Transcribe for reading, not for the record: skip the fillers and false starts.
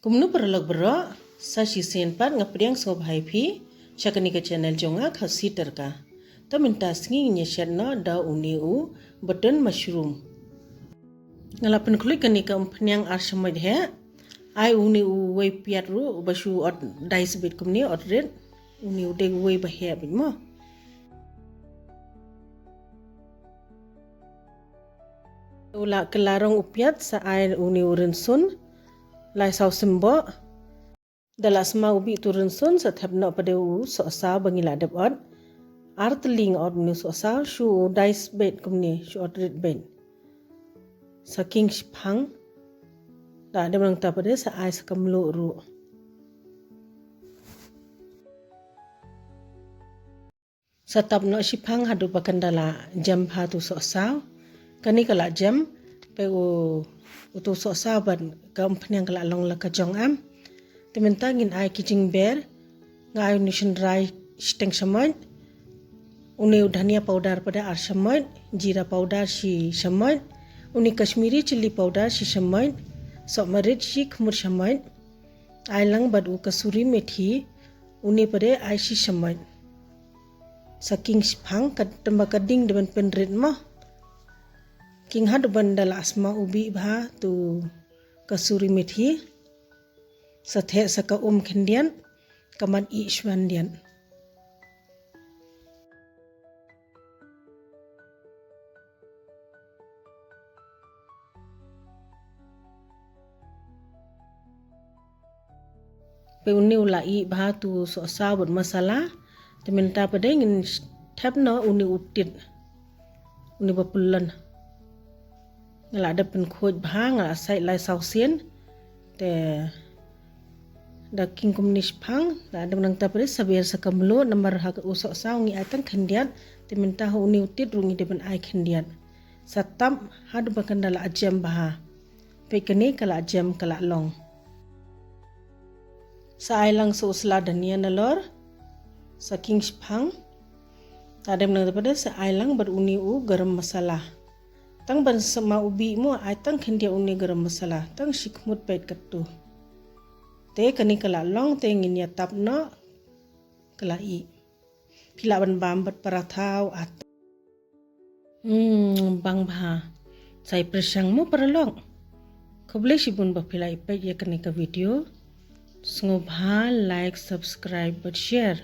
Kumnu perlok bro, sa si senpat ngapriang sob haipi, syakani ke channel jonga khasi terka. To minta singi nyeshat no da uniu button mushroom. Ngalapan kulik kani ka umpanyang arshamad he, ai uniu way piat ru basu ot dice bit kumni ot red, uniu deg way bahya bit mo. Ula kelarong upiat sa ai uniu rinsun, lai sau sembo dala sma ubi turun sun sathapna pada u so sa bangila debot artling od nu so sa shu dice bed kumni shu od red bed saking shphang da de bang ta pada sa ai sakamlu ru satapno shphang hadu pakandala jam phatu so sa kani kala jam pe u utu so saban kampanyang kala long la kajong am teminta ngin ai kitchen bear ngai nation dry steng shamoy uni dhania powder pada ar shamoy jira powder si shamoy uni kashmiri chili powder si shamoy so marit si khmur shamoy ai lang bad u kasuri methi uni pada ai si shamoy saking shphang kadamba kading deban penrit mo king had bandala asma ubi bha tu kasuri methi sathe saka khendian kaman i shwandian pe uni ulai bha tu so sabut masala teminta pada ngin thapna uni utit uni bapulan ngala ada pen khoj bha ngala sai lai sausien te da king komnis phang da ada nang ta pare saber sakamlo namar hak usok saungi atang khendian te minta ho uni utit rungi de ban ai khendian satam hadu bakandala ajam bha pe kene kala ajam kala long sa ai lang so usla dania nalor sa king phang da ada nang ta pare sa ai lang bar uni u garam masala tang ban sama ubi mo ai tang khendia uni garam masala tang shikmut pet kattu te kani kala long te ngin ya tap no kala i pila ban bam bat parathau at bang bha sai prasang mo paralong khoble sibun ba pila ipai ya kani ka video sngo bha like subscribe but share